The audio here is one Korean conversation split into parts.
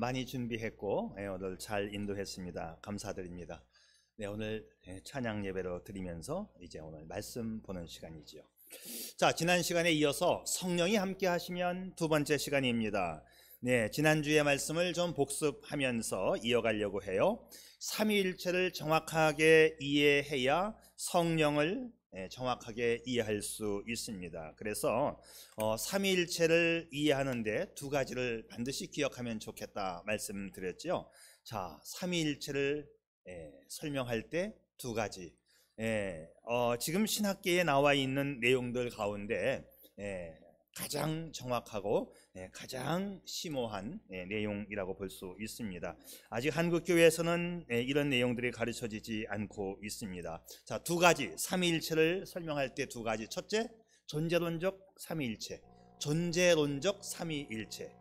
많이 준비했고 오늘 잘 인도했습니다. 감사드립니다. 네, 오늘 찬양 예배로 드리면서 이제 오늘 말씀 보는 시간이지요. 자, 지난 시간에 이어서 성령이 함께 하시면 두 번째 시간입니다. 네, 지난주의 말씀을 좀 복습하면서 이어가려고 해요. 삼위일체를 정확하게 이해해야 성령을 정확하게 이해할 수 있습니다. 그래서 삼위일체를 이해하는데 두 가지를 반드시 기억하면 좋겠다 말씀드렸죠. 자, 삼위일체를 설명할 때 두 가지, 지금 신학계에 나와 있는 내용들 가운데 가장 정확하고 가장 심오한 내용이라고 볼 수 있습니다. 아직 한국교회에서는 이런 내용들이 가르쳐지지 않고 있습니다. 자, 두 가지, 삼위일체를 설명할 때 두 가지. 첫째, 존재론적 삼위일체. 존재론적 삼위일체.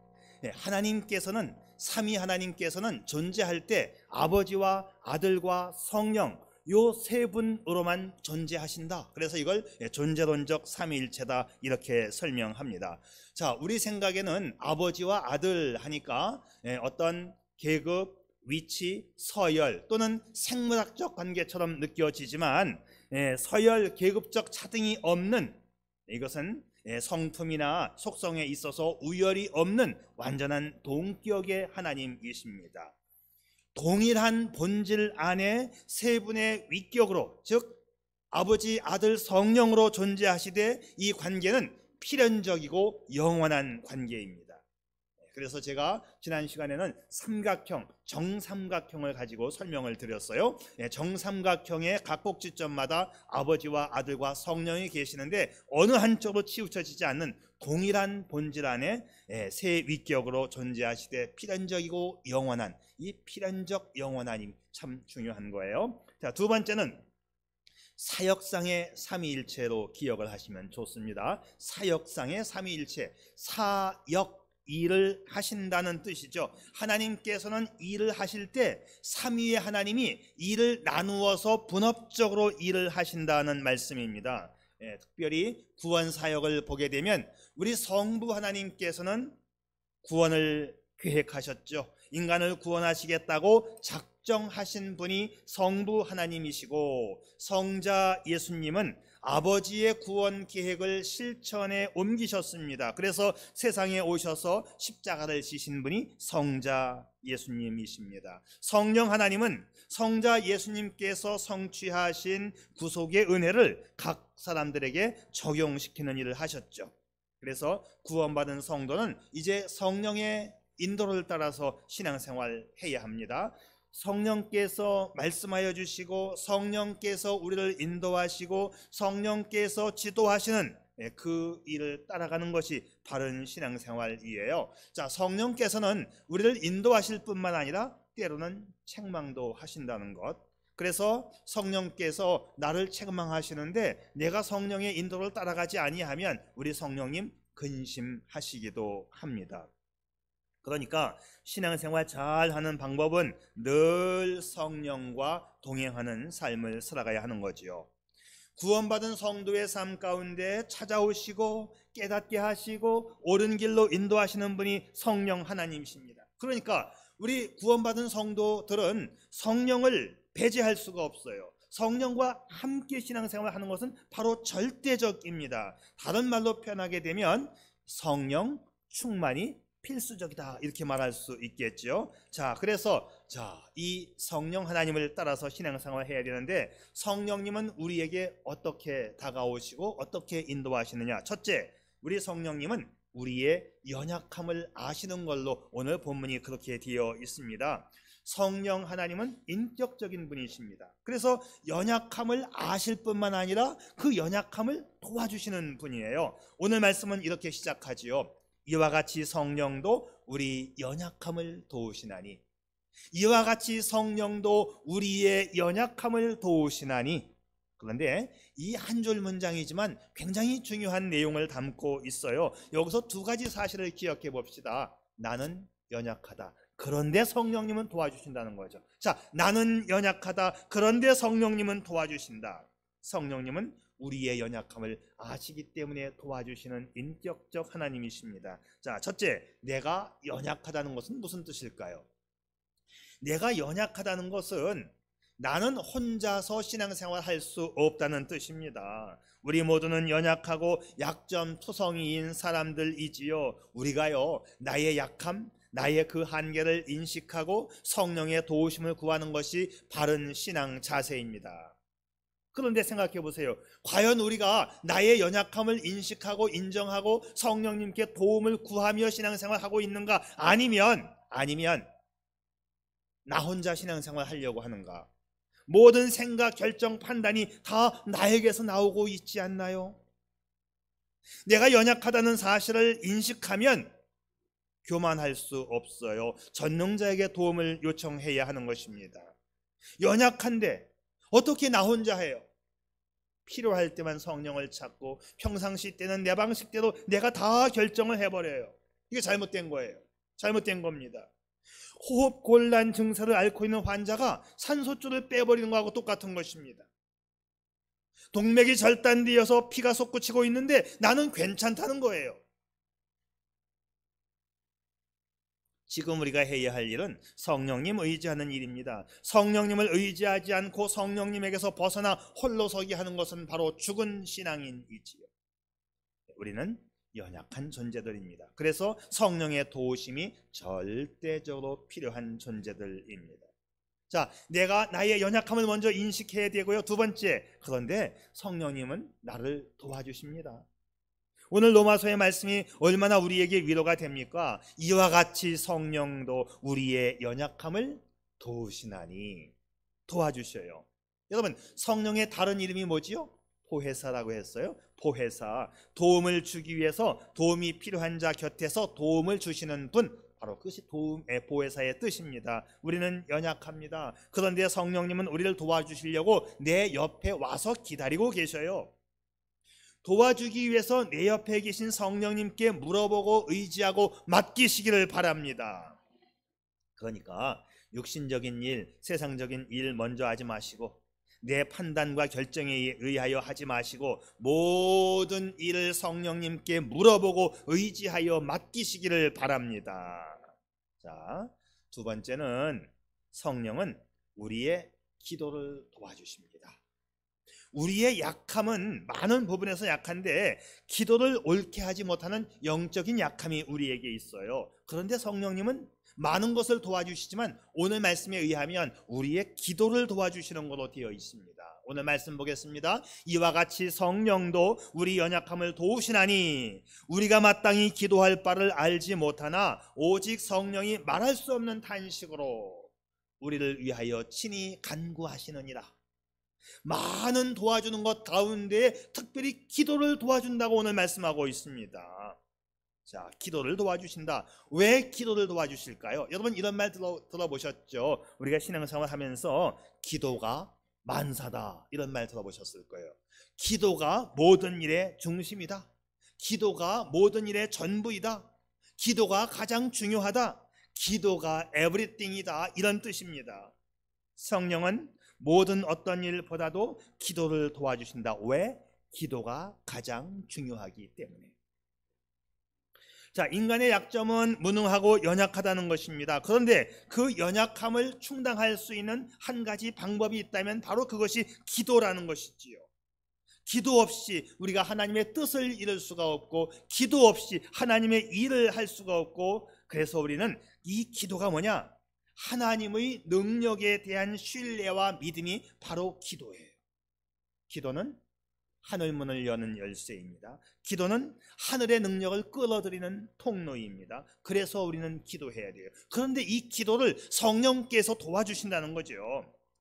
하나님께서는, 삼위 하나님께서는 존재할 때 아버지와 아들과 성령, 요 세 분으로만 존재하신다. 그래서 이걸 존재론적 삼위일체다 이렇게 설명합니다. 자, 우리 생각에는 아버지와 아들 하니까 어떤 계급, 위치, 서열 또는 생물학적 관계처럼 느껴지지만 서열, 계급적 차등이 없는, 이것은 성품이나 속성에 있어서 우열이 없는 완전한 동격의 하나님이십니다. 동일한 본질 안에 세 분의 위격으로, 즉 아버지, 아들, 성령으로 존재하시되 이 관계는 필연적이고 영원한 관계입니다. 그래서 제가 지난 시간에는 삼각형, 정삼각형을 가지고 설명을 드렸어요. 정삼각형의 각 꼭지점마다 아버지와 아들과 성령이 계시는데 어느 한쪽으로 치우쳐지지 않는 동일한 본질 안에 세 위격으로 존재하시되 필연적이고 영원한, 이 필연적 영원함이 참 중요한 거예요. 자, 두 번째는 사역상의 삼위일체로 기억을 하시면 좋습니다. 사역상의 삼위일체, 사역, 일을 하신다는 뜻이죠. 하나님께서는 일을 하실 때 삼위의 하나님이 일을 나누어서 분업적으로 일을 하신다는 말씀입니다. 특별히 구원 사역을 보게 되면 우리 성부 하나님께서는 구원을 계획하셨죠. 인간을 구원하시겠다고 작정하신 분이 성부 하나님이시고, 성자 예수님은 아버지의 구원 계획을 실천에 옮기셨습니다. 그래서 세상에 오셔서 십자가를 지신 분이 성자 예수님이십니다. 성령 하나님은 성자 예수님께서 성취하신 구속의 은혜를 각 사람들에게 적용시키는 일을 하셨죠. 그래서 구원받은 성도는 이제 성령의 인도를 따라서 신앙생활 해야 합니다. 성령께서 말씀하여 주시고 성령께서 우리를 인도하시고 성령께서 지도하시는 그 일을 따라가는 것이 바른 신앙생활이에요. 자, 성령께서는 우리를 인도하실 뿐만 아니라 때로는 책망도 하신다는 것. 그래서 성령께서 나를 책망하시는데 내가 성령의 인도를 따라가지 아니하면 우리 성령님 근심하시기도 합니다. 그러니까 신앙생활 잘하는 방법은 늘 성령과 동행하는 삶을 살아가야 하는 거지요. 구원받은 성도의 삶 가운데 찾아오시고 깨닫게 하시고 옳은 길로 인도하시는 분이 성령 하나님이십니다. 그러니까 우리 구원받은 성도들은 성령을 배제할 수가 없어요. 성령과 함께 신앙생활을 하는 것은 바로 절대적입니다. 다른 말로 표현하게 되면 성령 충만이 필수적이다 이렇게 말할 수 있겠죠. 자, 그래서 이 성령 하나님을 따라서 신앙생활을 해야 되는데 성령님은 우리에게 어떻게 다가오시고 어떻게 인도하시느냐. 첫째, 우리 성령님은 우리의 연약함을 아시는 걸로 오늘 본문이 그렇게 되어 있습니다. 성령 하나님은 인격적인 분이십니다. 그래서 연약함을 아실 뿐만 아니라 그 연약함을 도와주시는 분이에요. 오늘 말씀은 이렇게 시작하지요. 이와 같이 성령도 우리 연약함을 도우시나니, 이와 같이 성령도 우리의 연약함을 도우시나니. 그런데 이 한 줄 문장이지만 굉장히 중요한 내용을 담고 있어요. 여기서 두 가지 사실을 기억해 봅시다. 나는 연약하다. 그런데 성령님은 도와주신다는 거죠. 자, 나는 연약하다. 그런데 성령님은 도와주신다. 성령님은 우리의 연약함을 아시기 때문에 도와주시는 인격적 하나님이십니다. 자, 첫째, 내가 연약하다는 것은 무슨 뜻일까요? 내가 연약하다는 것은 나는 혼자서 신앙생활 할 수 없다는 뜻입니다. 우리 모두는 연약하고 약점투성이인 사람들이지요. 우리가요, 나의 약함, 나의 그 한계를 인식하고 성령의 도우심을 구하는 것이 바른 신앙 자세입니다. 그런데 생각해 보세요. 과연 우리가 나의 연약함을 인식하고 인정하고 성령님께 도움을 구하며 신앙생활하고 있는가? 아니면 나 혼자 신앙생활 하려고 하는가? 모든 생각, 결정, 판단이 다 나에게서 나오고 있지 않나요? 내가 연약하다는 사실을 인식하면 교만할 수 없어요. 전능자에게 도움을 요청해야 하는 것입니다. 연약한데 어떻게 나 혼자 해요? 필요할 때만 성령을 찾고 평상시 때는 내 방식대로 내가 다 결정을 해버려요. 이게 잘못된 거예요. 잘못된 겁니다. 호흡곤란 증세를 앓고 있는 환자가 산소줄을 빼버리는 거하고 똑같은 것입니다. 동맥이 절단되어서 피가 솟구치고 있는데 나는 괜찮다는 거예요. 지금 우리가 해야 할 일은 성령님 의지하는 일입니다. 성령님을 의지하지 않고 성령님에게서 벗어나 홀로 서기 하는 것은 바로 죽은 신앙인이지요. 우리는 연약한 존재들입니다. 그래서 성령의 도우심이 절대적으로 필요한 존재들입니다. 자, 내가 나의 연약함을 먼저 인식해야 되고요. 두 번째, 그런데 성령님은 나를 도와주십니다. 오늘 로마서의 말씀이 얼마나 우리에게 위로가 됩니까? 이와 같이 성령도 우리의 연약함을 도우시나니, 도와주셔요. 여러분, 성령의 다른 이름이 뭐지요? 보혜사라고 했어요. 보혜사, 도움을 주기 위해서 도움이 필요한 자 곁에서 도움을 주시는 분, 바로 그것이 도움의 보혜사의 뜻입니다. 우리는 연약합니다. 그런데 성령님은 우리를 도와주시려고 내 옆에 와서 기다리고 계셔요. 도와주기 위해서 내 옆에 계신 성령님께 물어보고 의지하고 맡기시기를 바랍니다. 그러니까 육신적인 일, 세상적인 일 먼저 하지 마시고 내 판단과 결정에 의하여 하지 마시고 모든 일을 성령님께 물어보고 의지하여 맡기시기를 바랍니다. 자, 두 번째는 성령은 우리의 기도를 도와주십니다. 우리의 약함은 많은 부분에서 약한데 기도를 옳게 하지 못하는 영적인 약함이 우리에게 있어요. 그런데 성령님은 많은 것을 도와주시지만 오늘 말씀에 의하면 우리의 기도를 도와주시는 것으로 되어 있습니다. 오늘 말씀 보겠습니다. 이와 같이 성령도 우리 연약함을 도우시나니 우리가 마땅히 기도할 바를 알지 못하나 오직 성령이 말할 수 없는 탄식으로 우리를 위하여 친히 간구하시느니라. 많은 도와주는 것 가운데 특별히 기도를 도와준다고 오늘 말씀하고 있습니다. 자, 기도를 도와주신다. 왜 기도를 도와주실까요? 여러분 이런 말 들어보셨죠? 우리가 신앙생활 하면서 기도가 만사다 이런 말 들어보셨을 거예요. 기도가 모든 일의 중심이다. 기도가 모든 일의 전부이다. 기도가 가장 중요하다. 기도가 에브리띵이다 이런 뜻입니다. 성령은 모든 어떤 일보다도 기도를 도와주신다. 왜? 기도가 가장 중요하기 때문에. 자, 인간의 약점은 무능하고 연약하다는 것입니다. 그런데 그 연약함을 충당할 수 있는 한 가지 방법이 있다면 바로 그것이 기도라는 것이지요. 기도 없이 우리가 하나님의 뜻을 이룰 수가 없고 기도 없이 하나님의 일을 할 수가 없고 그래서 우리는 이 기도가 뭐냐? 하나님의 능력에 대한 신뢰와 믿음이 바로 기도예요. 기도는 하늘문을 여는 열쇠입니다. 기도는 하늘의 능력을 끌어들이는 통로입니다. 그래서 우리는 기도해야 돼요. 그런데 이 기도를 성령께서 도와주신다는 거죠.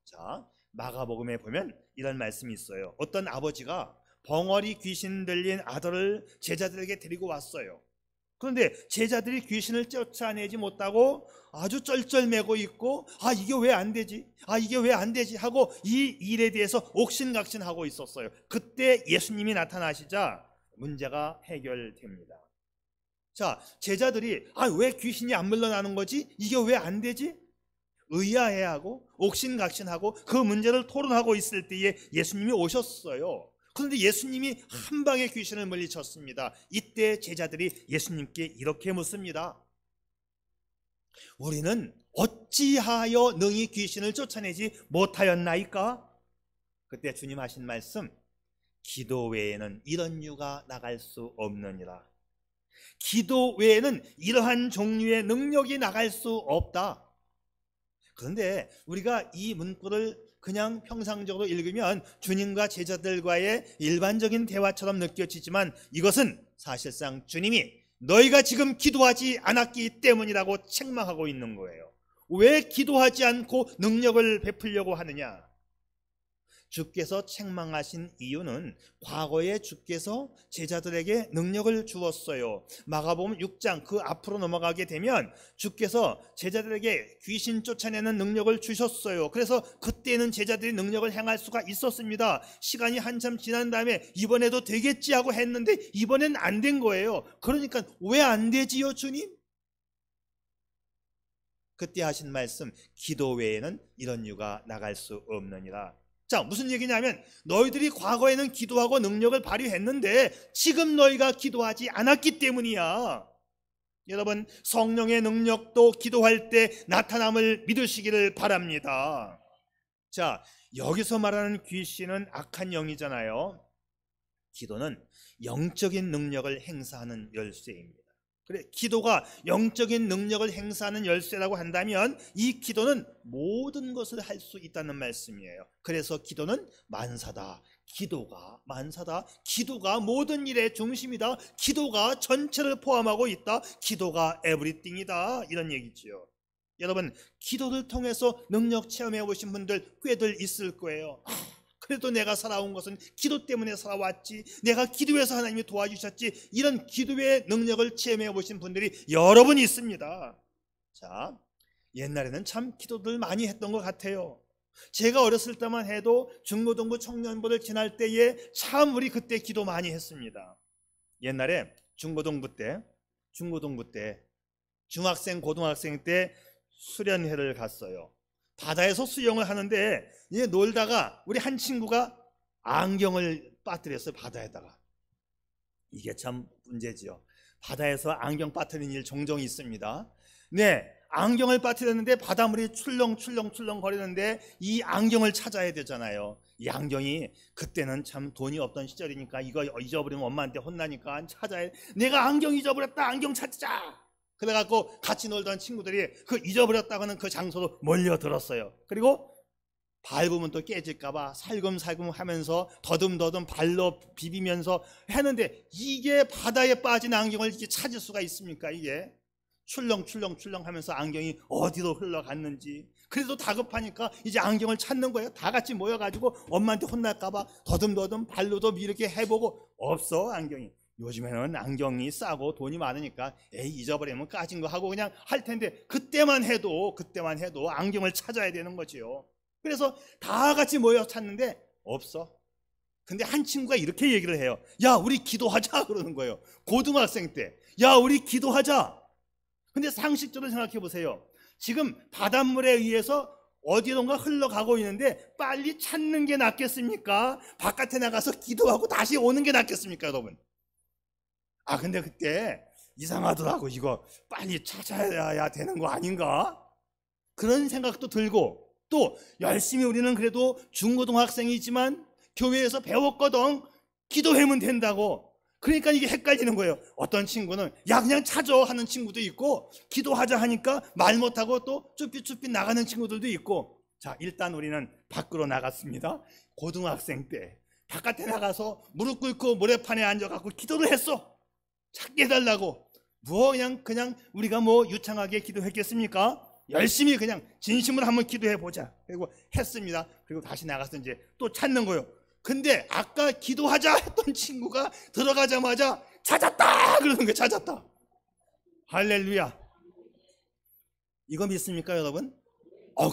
자, 마가복음에 보면 이런 말씀이 있어요. 어떤 아버지가 벙어리 귀신 들린 아들을 제자들에게 데리고 왔어요. 그런데 제자들이 귀신을 쫓아내지 못하고 아주 쩔쩔매고 있고 이게 왜 안 되지? 이게 왜 안 되지? 하고 이 일에 대해서 옥신각신하고 있었어요. 그때 예수님이 나타나시자 문제가 해결됩니다. 자, 제자들이 왜 귀신이 안 물러나는 거지? 이게 왜 안 되지? 의아해하고 옥신각신하고 그 문제를 토론하고 있을 때에 예수님이 오셨어요. 그런데 예수님이 한 방에 귀신을 물리쳤습니다. 이때 제자들이 예수님께 이렇게 묻습니다. 우리는 어찌하여 능히 귀신을 쫓아내지 못하였나이까? 그때 주님 하신 말씀, 기도 외에는 이런 유가 나갈 수 없느니라. 기도 외에는 이러한 종류의 능력이 나갈 수 없다. 그런데 우리가 이 문구를 그냥 평상적으로 읽으면 주님과 제자들과의 일반적인 대화처럼 느껴지지만 이것은 사실상 주님이 너희가 지금 기도하지 않았기 때문이라고 책망하고 있는 거예요. 왜 기도하지 않고 능력을 베풀려고 하느냐? 주께서 책망하신 이유는 과거에 주께서 제자들에게 능력을 주었어요. 마가복음 6장 그 앞으로 넘어가게 되면 주께서 제자들에게 귀신 쫓아내는 능력을 주셨어요. 그래서 그때는 제자들이 능력을 행할 수가 있었습니다. 시간이 한참 지난 다음에 이번에도 되겠지 하고 했는데 이번엔 안 된 거예요. 그러니까 왜 안 되지요, 주님? 그때 하신 말씀, 기도 외에는 이런 유가 나갈 수 없느니라. 자, 무슨 얘기냐면 너희들이 과거에는 기도하고 능력을 발휘했는데 지금 너희가 기도하지 않았기 때문이야. 여러분, 성령의 능력도 기도할 때 나타남을 믿으시기를 바랍니다. 자, 여기서 말하는 귀신은 악한 영이잖아요. 기도는 영적인 능력을 행사하는 열쇠입니다. 그래, 기도가 영적인 능력을 행사하는 열쇠라고 한다면 이 기도는 모든 것을 할 수 있다는 말씀이에요. 그래서 기도는 만사다. 기도가 만사다. 기도가 모든 일의 중심이다. 기도가 전체를 포함하고 있다. 기도가 에브리띵이다. 이런 얘기지요. 여러분, 기도를 통해서 능력 체험해 보신 분들 꽤들 있을 거예요. 그래도 내가 살아온 것은 기도 때문에 살아왔지, 내가 기도해서 하나님이 도와주셨지, 이런 기도의 능력을 체험해 보신 분들이 여러 분 있습니다. 자, 옛날에는 참 기도들 많이 했던 것 같아요. 제가 어렸을 때만 해도 중고등부 청년부를 지날 때에 참 우리 그때 기도 많이 했습니다. 옛날에 중고등부 때 중학생 고등학생 때 수련회를 갔어요. 바다에서 수영을 하는데 놀다가 우리 한 친구가 안경을 빠뜨렸어요. 바다에다가. 이게 참 문제지요. 바다에서 안경 빠뜨리는 일 종종 있습니다. 네, 안경을 빠뜨렸는데 바닷물이 출렁출렁 거리는데 이 안경을 찾아야 되잖아요. 이 안경이 그때는 참 돈이 없던 시절이니까 이거 잊어버리면 엄마한테 혼나니까 찾아야, 내가 안경 잊어버렸다, 안경 찾자. 그래갖고 같이 놀던 친구들이 그 잊어버렸다고 하는 그 장소로 몰려들었어요. 그리고 밟으면 또 깨질까봐 살금살금 하면서 더듬더듬 발로 비비면서 했는데 이게 바다에 빠진 안경을 이렇게 찾을 수가 있습니까? 이게 출렁출렁 하면서 안경이 어디로 흘러갔는지. 그래도 다급하니까 이제 안경을 찾는 거예요. 다 같이 모여가지고 엄마한테 혼날까봐 더듬더듬 발로도 이렇게 해보고 없어, 안경이. 요즘에는 안경이 싸고 돈이 많으니까 에이, 잊어버리면 까진 거 하고 그냥 할 텐데 그때만 해도 안경을 찾아야 되는 거지요. 그래서 다 같이 모여 찾는데 없어. 근데 한 친구가 이렇게 얘기를 해요. 야, 우리 기도하자 그러는 거예요. 고등학생 때. 야, 우리 기도하자. 근데 상식적으로 생각해 보세요. 지금 바닷물에 의해서 어디론가 흘러가고 있는데 빨리 찾는 게 낫겠습니까? 바깥에 나가서 기도하고 다시 오는 게 낫겠습니까, 여러분? 아, 근데 그때 이상하더라고. 이거 빨리 찾아야 되는 거 아닌가? 그런 생각도 들고, 또 열심히 우리는 그래도 중고등학생이지만 교회에서 배웠거든. 기도하면 된다고. 그러니까 이게 헷갈리는 거예요. 어떤 친구는 야, 그냥 찾아 하는 친구도 있고, 기도하자 하니까 말 못하고 또 쭈삣쭈삣 나가는 친구들도 있고. 자, 일단 우리는 밖으로 나갔습니다. 고등학생 때 바깥에 나가서 무릎 꿇고 모래판에 앉아갖고 기도를 했어. 찾게 해달라고. 그냥 우리가 유창하게 기도했겠습니까? 열심히 그냥 진심으로 한번 기도해 보자. 그리고 했습니다. 그리고 다시 나가서 이제 또 찾는 거예요. 근데 아까 기도하자 했던 친구가 들어가자마자 찾았다 그러는 거예요. 찾았다. 할렐루야. 이거 믿습니까, 여러분?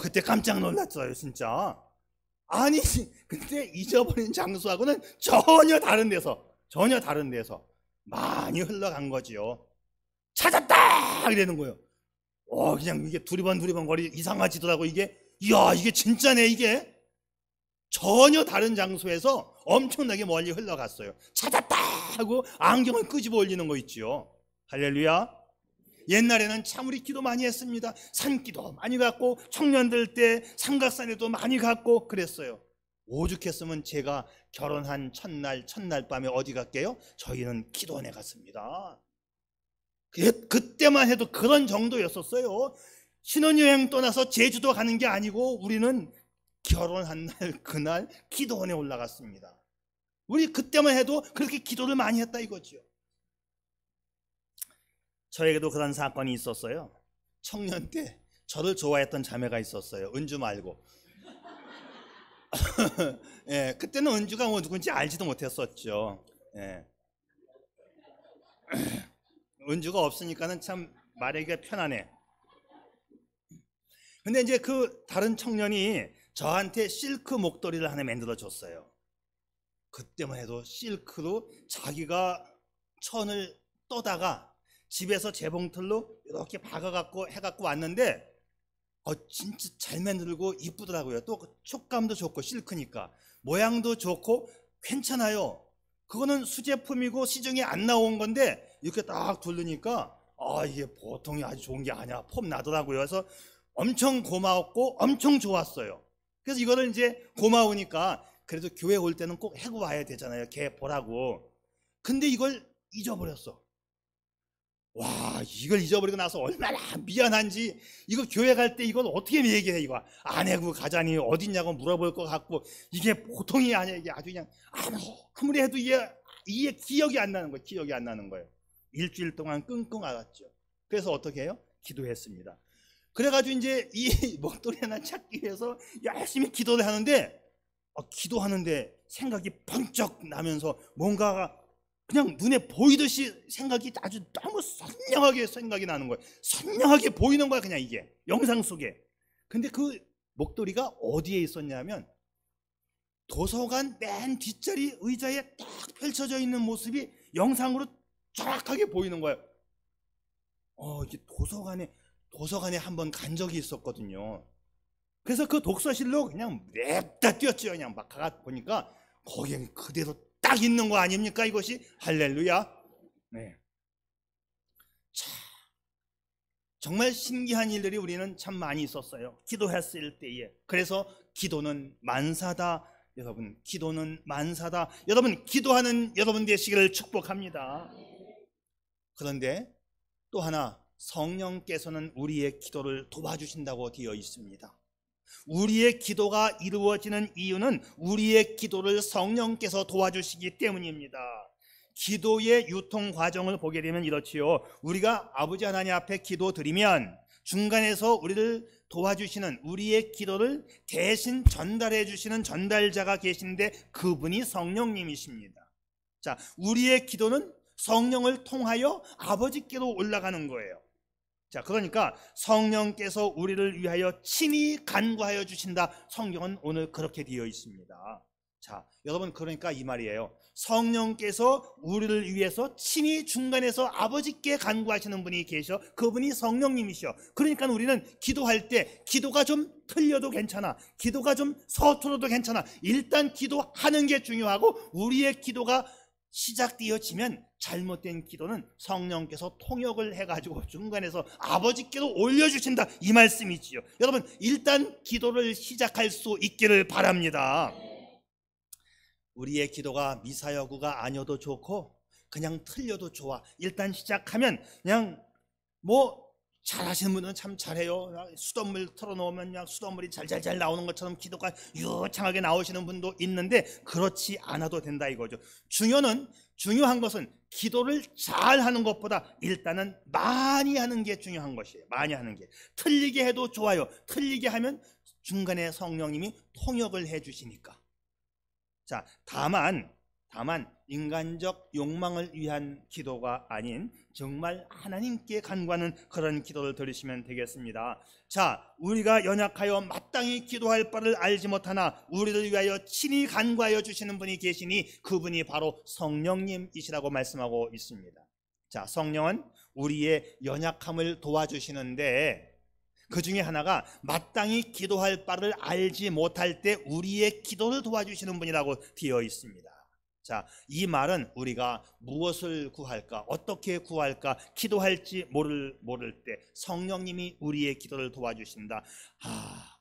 그때 깜짝 놀랐어요, 진짜. 아니, 근데 잊어버린 장소하고는 전혀 다른 데서 많이 흘러간 거지요. 찾았다! 이러는 거예요. 그냥 이게 두리번 거리 이상하지더라고, 이게. 이야, 이게 진짜네, 이게. 전혀 다른 장소에서 엄청나게 멀리 흘러갔어요. 찾았다 하고 안경을 끄집어 올리는 거 있죠. 할렐루야. 옛날에는 참 우리 기도 많이 했습니다. 산기도 많이 갔고 청년들 때 삼각산에도 많이 갔고 그랬어요. 오죽했으면 제가 결혼한 첫날 밤에 어디 갈게요? 저희는 기도원에 갔습니다. 그때만 해도 그런 정도였었어요. 신혼여행 떠나서 제주도 가는 게 아니고 우리는 결혼한 날 그날 기도원에 올라갔습니다. 우리 그때만 해도 그렇게 기도를 많이 했다 이거죠. 저에게도 그런 사건이 있었어요. 청년 때 저를 좋아했던 자매가 있었어요. 은주 말고. 예, 그때는 은주가 뭐 누군지 알지도 못했었죠. 예. 은주가 없으니까는 참 말하기가 편하네. 근데 이제 그 다른 청년이 저한테 실크 목도리를 하나 만들어 줬어요. 그때만 해도 실크로 자기가 천을 떠다가 집에서 재봉틀로 이렇게 박아갖고 해갖고 왔는데 진짜 잘 만들고 이쁘더라고요. 또 촉감도 좋고 실크니까 모양도 좋고 괜찮아요. 그거는 수제품이고 시중에 안 나온 건데 이렇게 딱 두르니까 이게 보통이 아주 좋은 게 아니야 폼 나더라고요. 그래서 엄청 고마웠고 엄청 좋았어요. 그래서 이거를 이제 고마우니까 그래도 교회 올 때는 꼭 해고 와야 되잖아요. 걔 보라고. 근데 이걸 잊어버렸어. 와, 이걸 잊어버리고 나서 얼마나 미안한지. 이거 교회 갈 때 이걸 어떻게 얘기해. 이거 안 해고 가자니 어딨냐고 물어볼 것 같고 이게 보통이 아니야. 이게 아주 그냥 아무리 해도 이게 기억이 안 나는 거예요. 기억이 안 나는 거예요. 일주일 동안 끙끙 앓았죠. 그래서 어떻게 해요? 기도했습니다. 그래가지고 이제 이 목도리 하나 찾기 위해서 열심히 기도를 하는데 기도하는데 생각이 번쩍 나면서 뭔가가 그냥 눈에 보이듯이 생각이 아주 너무 선명하게 생각이 나는 거예요. 선명하게 보이는 거야 그냥 이게 영상 속에. 근데 그 목도리가 어디에 있었냐면 도서관 맨 뒷자리 의자에 딱 펼쳐져 있는 모습이 영상으로 정확하게 보이는 거예요. 이게 도서관에 한번 간 적이 있었거든요. 그래서 그 독서실로 그냥 냅다 뛰었죠. 그냥 막 가가 보니까 거기에 그대로 딱 있는 거 아닙니까 이것이? 할렐루야. 네. 자, 정말 신기한 일들이 우리는 참 많이 있었어요. 기도했을 때에. 그래서 기도는 만사다. 여러분, 기도는 만사다. 여러분, 기도하는 여러분 되시기를 축복합니다. 그런데 또 하나, 성령께서는 우리의 기도를 도와주신다고 되어 있습니다. 우리의 기도가 이루어지는 이유는 우리의 기도를 성령께서 도와주시기 때문입니다. 기도의 유통 과정을 보게 되면 이렇지요. 우리가 아버지 하나님 앞에 기도드리면 중간에서 우리를 도와주시는 우리의 기도를 대신 전달해 주시는 전달자가 계신데 그분이 성령님이십니다. 자, 우리의 기도는 성령을 통하여 아버지께로 올라가는 거예요. 자, 그러니까 성령께서 우리를 위하여 친히 간구하여 주신다. 성경은 오늘 그렇게 되어 있습니다. 자, 여러분, 그러니까 이 말이에요. 성령께서 우리를 위해서 친히 중간에서 아버지께 간구하시는 분이 계셔. 그분이 성령님이셔. 그러니까 우리는 기도할 때 기도가 좀 틀려도 괜찮아. 기도가 좀 서툴어도 괜찮아. 일단 기도하는 게 중요하고 우리의 기도가 시작되어지면 잘못된 기도는 성령께서 통역을 해가지고 중간에서 아버지께로 올려주신다 이 말씀이지요. 여러분, 일단 기도를 시작할 수 있기를 바랍니다. 우리의 기도가 미사여구가 아니어도 좋고 그냥 틀려도 좋아. 일단 시작하면 그냥 잘하시는 분은 참 잘해요. 수돗물 틀어놓으면 그냥 수돗물이 잘잘잘 나오는 것처럼 기도가 유창하게 나오시는 분도 있는데 그렇지 않아도 된다 이거죠. 중요한 것은 기도를 잘하는 것보다 일단은 많이 하는 게 중요한 것이에요. 많이 하는 게. 틀리게 해도 좋아요. 틀리게 하면 중간에 성령님이 통역을 해주시니까. 자, 다만 인간적 욕망을 위한 기도가 아닌 정말 하나님께 간구하는 그런 기도를 들으시면 되겠습니다. 자, 우리가 연약하여 마땅히 기도할 바를 알지 못하나 우리를 위하여 친히 간구하여 주시는 분이 계시니 그분이 바로 성령님이시라고 말씀하고 있습니다. 자, 성령은 우리의 연약함을 도와주시는데 그 중에 하나가 마땅히 기도할 바를 알지 못할 때 우리의 기도를 도와주시는 분이라고 되어 있습니다. 자, 이 말은 우리가 무엇을 구할까, 어떻게 구할까, 기도할지 모를 때 성령님이 우리의 기도를 도와주신다.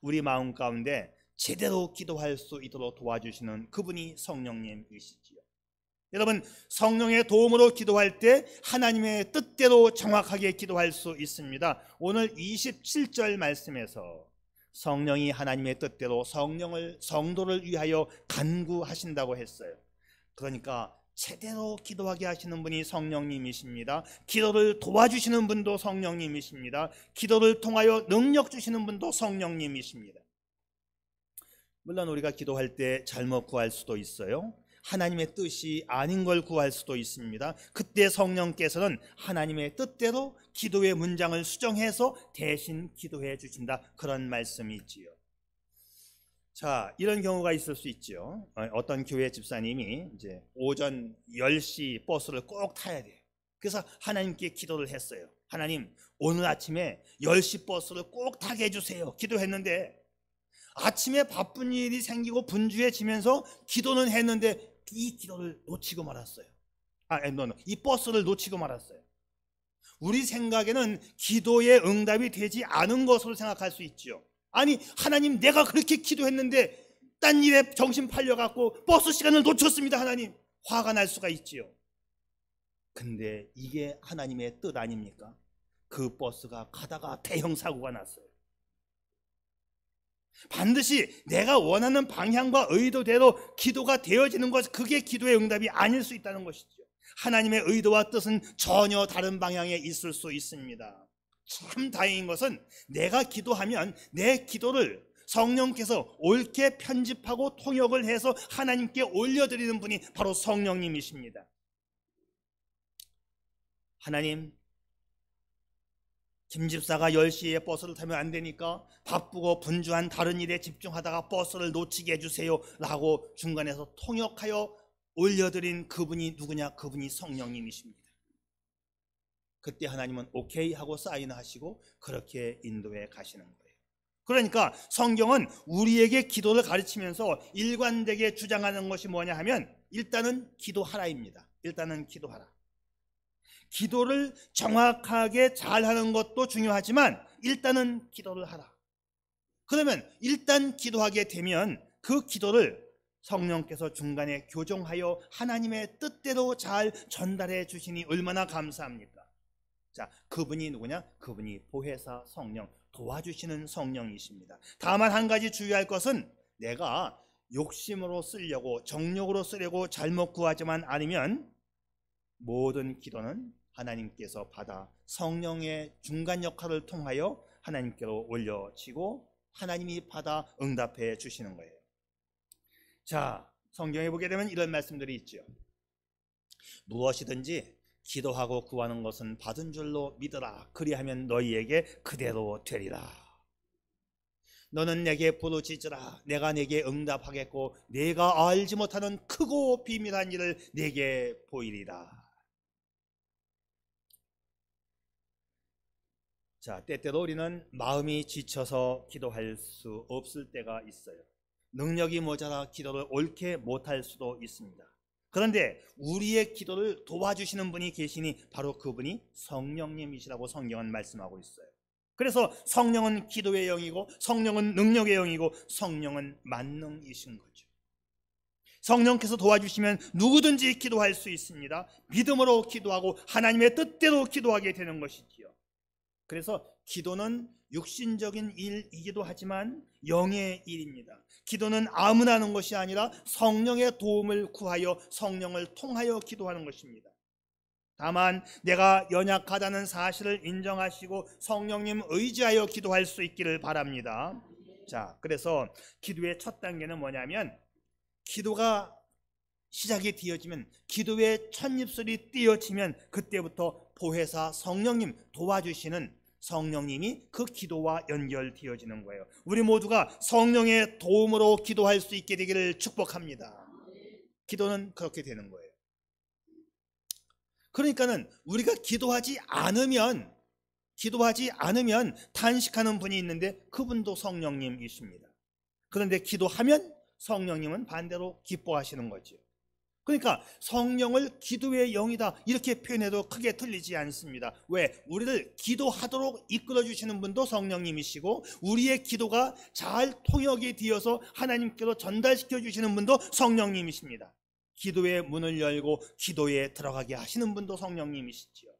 우리 마음 가운데 제대로 기도할 수 있도록 도와주시는 그분이 성령님이시지요. 여러분, 성령의 도움으로 기도할 때 하나님의 뜻대로 정확하게 기도할 수 있습니다. 오늘 27절 말씀에서 성령이 하나님의 뜻대로 성도를 위하여 간구하신다고 했어요. 그러니까 제대로 기도하게 하시는 분이 성령님이십니다. 기도를 도와주시는 분도 성령님이십니다. 기도를 통하여 능력 주시는 분도 성령님이십니다. 물론 우리가 기도할 때 잘못 구할 수도 있어요. 하나님의 뜻이 아닌 걸 구할 수도 있습니다. 그때 성령께서는 하나님의 뜻대로 기도의 문장을 수정해서 대신 기도해 주신다, 그런 말씀이지요. 자, 이런 경우가 있을 수 있죠. 어떤 교회 집사님이 이제 오전 10시 버스를 꼭 타야 돼요. 그래서 하나님께 기도를 했어요. 하나님, 오늘 아침에 10시 버스를 꼭 타게 해주세요. 기도했는데 아침에 바쁜 일이 생기고 분주해지면서 기도는 했는데 이 기도를 놓치고 말았어요. 이 버스를 놓치고 말았어요. 우리 생각에는 기도의 응답이 되지 않은 것으로 생각할 수 있죠. 아니, 하나님, 내가 그렇게 기도했는데 딴 일에 정신 팔려갖고 버스 시간을 놓쳤습니다. 하나님, 화가 날 수가 있지요. 근데 이게 하나님의 뜻 아닙니까? 그 버스가 가다가 대형 사고가 났어요. 반드시 내가 원하는 방향과 의도대로 기도가 되어지는 것, 그게 기도의 응답이 아닐 수 있다는 것이죠. 하나님의 의도와 뜻은 전혀 다른 방향에 있을 수 있습니다. 참 다행인 것은 내가 기도하면 내 기도를 성령께서 옳게 편집하고 통역을 해서 하나님께 올려드리는 분이 바로 성령님이십니다. 하나님, 김 집사가 10시에 버스를 타면 안 되니까 바쁘고 분주한 다른 일에 집중하다가 버스를 놓치게 해주세요 라고 중간에서 통역하여 올려드린 그분이 누구냐? 그분이 성령님이십니다. 그때 하나님은 오케이 하고 사인하시고 그렇게 인도해 가시는 거예요. 그러니까 성경은 우리에게 기도를 가르치면서 일관되게 주장하는 것이 뭐냐 하면 일단은 기도하라입니다. 일단은 기도하라. 기도를 정확하게 잘하는 것도 중요하지만 일단은 기도를 하라. 그러면 일단 기도하게 되면 그 기도를 성령께서 중간에 교정하여 하나님의 뜻대로 잘 전달해 주시니 얼마나 감사합니까? 자, 그분이 누구냐? 그분이 보혜사 성령, 도와주시는 성령이십니다. 다만 한 가지 주의할 것은 내가 욕심으로 쓰려고, 정욕으로 쓰려고 잘못 구하지만 않으면 모든 기도는 하나님께서 받아 성령의 중간 역할을 통하여 하나님께로 올려지고 하나님이 받아 응답해 주시는 거예요. 자, 성경에 보게 되면 이런 말씀들이 있죠. 무엇이든지 기도하고 구하는 것은 받은 줄로 믿으라. 그리하면 너희에게 그대로 되리라. 너는 내게 부르짖으라. 내가 내게 응답하겠고 내가 알지 못하는 크고 비밀한 일을 내게 보이리라. 자, 때때로 우리는 마음이 지쳐서 기도할 수 없을 때가 있어요. 능력이 모자라 기도를 옳게 못할 수도 있습니다. 그런데 우리의 기도를 도와주시는 분이 계시니 바로 그분이 성령님이시라고 성경은 말씀하고 있어요. 그래서 성령은 기도의 영이고 성령은 능력의 영이고 성령은 만능이신 거죠. 성령께서 도와주시면 누구든지 기도할 수 있습니다. 믿음으로 기도하고 하나님의 뜻대로 기도하게 되는 것이지요. 그래서 기도는 육신적인 일이기도 하지만 영의 일입니다. 기도는 아무나 하는 것이 아니라 성령의 도움을 구하여 성령을 통하여 기도하는 것입니다. 다만 내가 연약하다는 사실을 인정하시고 성령님 의지하여 기도할 수 있기를 바랍니다. 자, 그래서 기도의 첫 단계는 뭐냐면 기도가 시작이 되어지면, 기도의 첫 입술이 띄어지면 그때부터 보혜사 성령님, 도와주시는 성령님이 그 기도와 연결되어지는 거예요. 우리 모두가 성령의 도움으로 기도할 수 있게 되기를 축복합니다. 기도는 그렇게 되는 거예요. 그러니까는 우리가 기도하지 않으면 기도하지 않으면 탄식하는 분이 있는데 그분도 성령님이십니다. 그런데 기도하면 성령님은 반대로 기뻐하시는 거죠. 그러니까 성령을 기도의 영이다 이렇게 표현해도 크게 틀리지 않습니다. 왜? 우리를 기도하도록 이끌어 주시는 분도 성령님이시고 우리의 기도가 잘 통역이 되어서 하나님께로 전달시켜 주시는 분도 성령님이십니다. 기도의 문을 열고 기도에 들어가게 하시는 분도 성령님이시지요.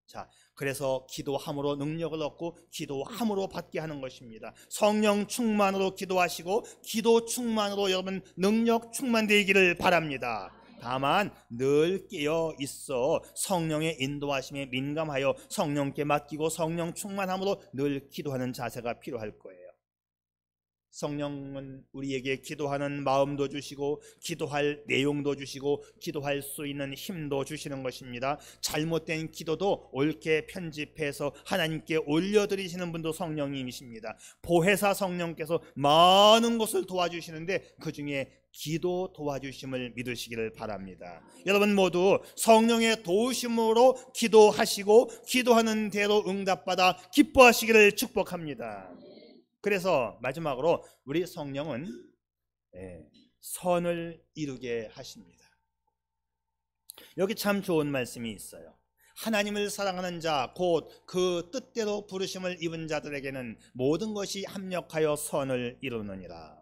자, 그래서 기도함으로 능력을 얻고 기도함으로 받게 하는 것입니다. 성령 충만으로 기도하시고 기도 충만으로 여러분 능력 충만되기를 바랍니다. 다만 늘 깨어 있어 성령의 인도하심에 민감하여 성령께 맡기고 성령 충만함으로 늘 기도하는 자세가 필요할 거예요. 성령은 우리에게 기도하는 마음도 주시고 기도할 내용도 주시고 기도할 수 있는 힘도 주시는 것입니다. 잘못된 기도도 옳게 편집해서 하나님께 올려드리시는 분도 성령님이십니다. 보혜사 성령께서 많은 것을 도와주시는데 그 중에 기도 도와주심을 믿으시기를 바랍니다. 여러분 모두 성령의 도우심으로 기도하시고 기도하는 대로 응답받아 기뻐하시기를 축복합니다. 그래서 마지막으로 우리 성령은 선을 이루게 하십니다. 여기 참 좋은 말씀이 있어요. 하나님을 사랑하는 자 곧 그 뜻대로 부르심을 입은 자들에게는 모든 것이 합력하여 선을 이루느니라.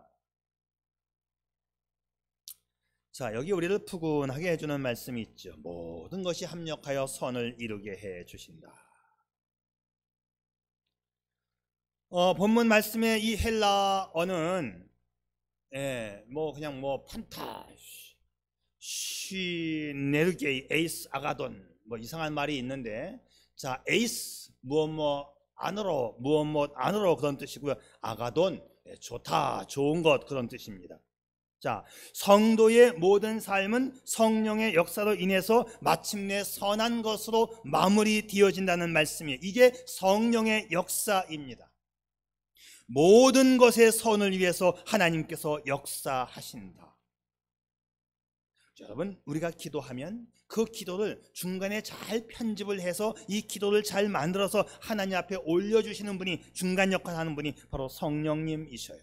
자, 여기 우리를 푸근하게 해주는 말씀이 있죠. 모든 것이 합력하여 선을 이루게 해 주신다. 본문 말씀의 이 헬라어는 그냥 판타 시네르게이 에이스 아가돈 이상한 말이 있는데, 자, 에이스 무엇 안으로 그런 뜻이고요. 아가돈 좋다 좋은 것 그런 뜻입니다. 자, 성도의 모든 삶은 성령의 역사로 인해서 마침내 선한 것으로 마무리 되어진다는 말씀이에요. 이게 성령의 역사입니다. 모든 것의 선을 위해서 하나님께서 역사하신다. 여러분, 우리가 기도하면 그 기도를 중간에 잘 편집을 해서 이 기도를 잘 만들어서 하나님 앞에 올려주시는 분이, 중간 역할을 하는 분이 바로 성령님이셔요.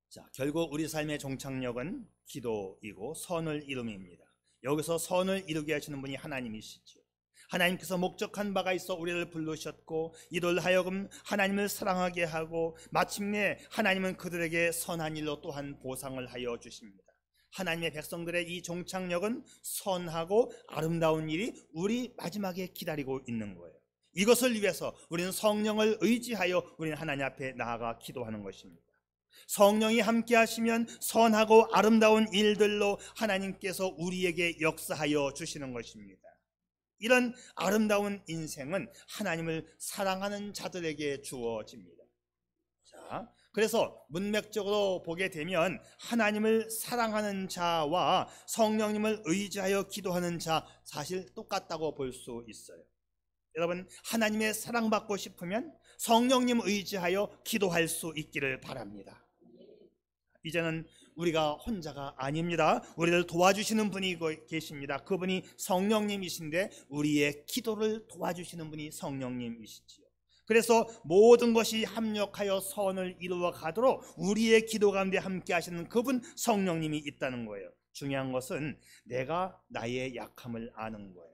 자, 결국 우리 삶의 종착역은 기도이고 선을 이룸입니다. 여기서 선을 이루게 하시는 분이 하나님이시죠. 하나님께서 목적한 바가 있어 우리를 부르셨고 이들 하여금 하나님을 사랑하게 하고 마침내 하나님은 그들에게 선한 일로 또한 보상을 하여 주십니다. 하나님의 백성들의 이 종착역은 선하고 아름다운 일이 우리 마지막에 기다리고 있는 거예요. 이것을 위해서 우리는 성령을 의지하여 우리는 하나님 앞에 나아가 기도하는 것입니다. 성령이 함께 하시면 선하고 아름다운 일들로 하나님께서 우리에게 역사하여 주시는 것입니다. 이런 아름다운 인생은 하나님을 사랑하는 자들에게 주어집니다. 자, 그래서 문맥적으로 보게 되면 하나님을 사랑하는 자와 성령님을 의지하여 기도하는 자 사실 똑같다고 볼 수 있어요. 여러분, 하나님의 사랑받고 싶으면 성령님 의지하여 기도할 수 있기를 바랍니다. 이제는 우리가 혼자가 아닙니다. 우리를 도와주시는 분이 계십니다. 그분이 성령님이신데 우리의 기도를 도와주시는 분이 성령님이시지요. 그래서 모든 것이 합력하여 선을 이루어 가도록 우리의 기도 가운데 함께 하시는 그분 성령님이 있다는 거예요. 중요한 것은 내가 나의 약함을 아는 거예요.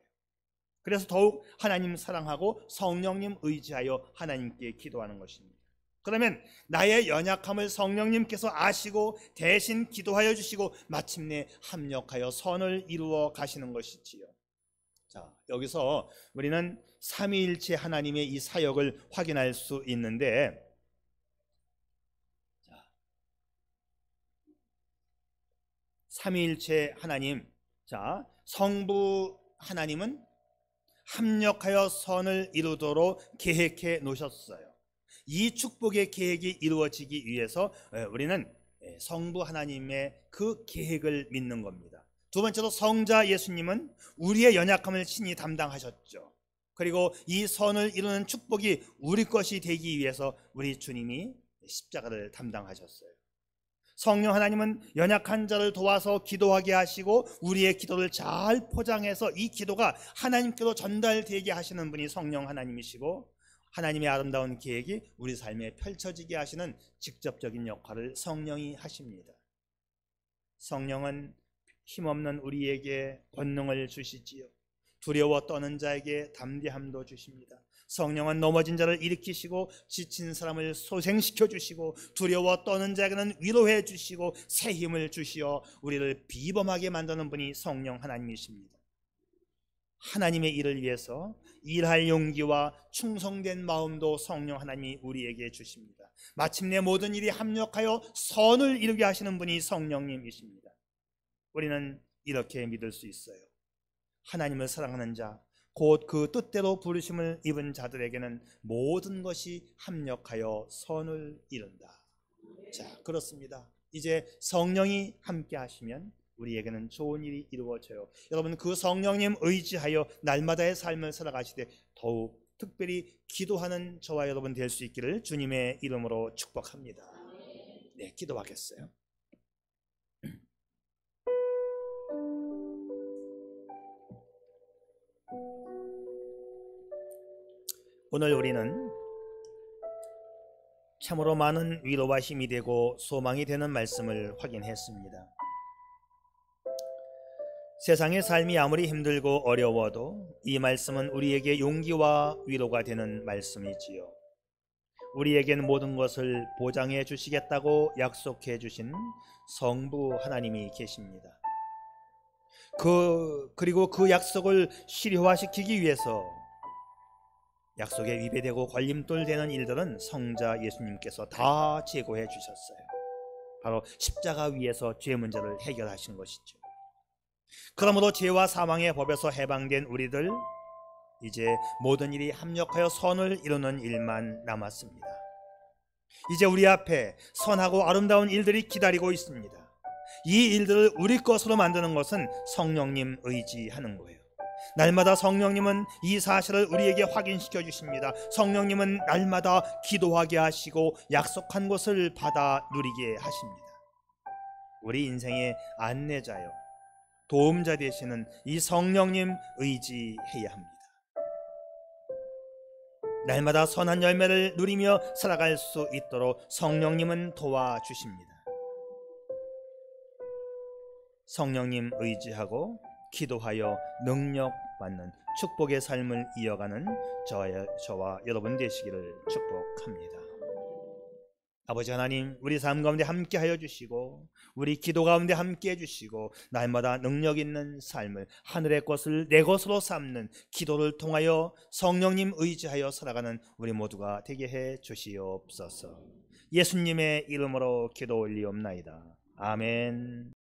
그래서 더욱 하나님 사랑하고 성령님 의지하여 하나님께 기도하는 것입니다. 그러면 나의 연약함을 성령님께서 아시고 대신 기도하여 주시고 마침내 합력하여 선을 이루어 가시는 것이지요. 자, 여기서 우리는 삼위일체 하나님의 이 사역을 확인할 수 있는데, 자, 삼위일체 하나님, 자, 성부 하나님은 합력하여 선을 이루도록 계획해 놓으셨어요. 이 축복의 계획이 이루어지기 위해서 우리는 성부 하나님의 그 계획을 믿는 겁니다. 두 번째로 성자 예수님은 우리의 연약함을 친히 담당하셨죠. 그리고 이 선을 이루는 축복이 우리 것이 되기 위해서 우리 주님이 십자가를 담당하셨어요. 성령 하나님은 연약한 자를 도와서 기도하게 하시고 우리의 기도를 잘 포장해서 이 기도가 하나님께로 전달되게 하시는 분이 성령 하나님이시고, 하나님의 아름다운 계획이 우리 삶에 펼쳐지게 하시는 직접적인 역할을 성령이 하십니다. 성령은 힘없는 우리에게 권능을 주시지요. 두려워 떠는 자에게 담대함도 주십니다. 성령은 넘어진 자를 일으키시고 지친 사람을 소생시켜 주시고 두려워 떠는 자에게는 위로해 주시고 새 힘을 주시어 우리를 비범하게 만드는 분이 성령 하나님이십니다. 하나님의 일을 위해서 일할 용기와 충성된 마음도 성령 하나님이 우리에게 주십니다. 마침내 모든 일이 합력하여 선을 이루게 하시는 분이 성령님이십니다. 우리는 이렇게 믿을 수 있어요. 하나님을 사랑하는 자, 곧 그 뜻대로 부르심을 입은 자들에게는 모든 것이 합력하여 선을 이룬다. 자, 그렇습니다. 이제 성령이 함께 하시면 우리에게는 좋은 일이 이루어져요. 여러분, 그 성령님 의지하여 날마다의 삶을 살아가시되 더욱 특별히 기도하는 저와 여러분 될 수 있기를 주님의 이름으로 축복합니다. 네, 기도하겠어요. 오늘 우리는 참으로 많은 위로와 힘이 되고 소망이 되는 말씀을 확인했습니다. 세상의 삶이 아무리 힘들고 어려워도 이 말씀은 우리에게 용기와 위로가 되는 말씀이지요. 우리에겐 모든 것을 보장해 주시겠다고 약속해 주신 성부 하나님이 계십니다. 그리고 그 약속을 실효화시키기 위해서 약속에 위배되고 걸림돌 되는 일들은 성자 예수님께서 다 제거해 주셨어요. 바로 십자가 위에서 죄 문제를 해결하신 것이죠. 그러므로 죄와 사망의 법에서 해방된 우리들, 이제 모든 일이 합력하여 선을 이루는 일만 남았습니다. 이제 우리 앞에 선하고 아름다운 일들이 기다리고 있습니다. 이 일들을 우리 것으로 만드는 것은 성령님 의지하는 거예요. 날마다 성령님은 이 사실을 우리에게 확인시켜 주십니다. 성령님은 날마다 기도하게 하시고 약속한 것을 받아 누리게 하십니다. 우리 인생의 안내자요, 도움자 되시는 이 성령님 의지해야 합니다. 날마다 선한 열매를 누리며 살아갈 수 있도록 성령님은 도와주십니다. 성령님 의지하고 기도하여 능력받는 축복의 삶을 이어가는 저와 여러분 되시기를 축복합니다. 아버지 하나님, 우리 삶 가운데 함께 하여 주시고 우리 기도 가운데 함께 해주시고 날마다 능력 있는 삶을, 하늘의 것을 내 것으로 삼는 기도를 통하여 성령님 의지하여 살아가는 우리 모두가 되게 해 주시옵소서. 예수님의 이름으로 기도 올리옵나이다. 아멘.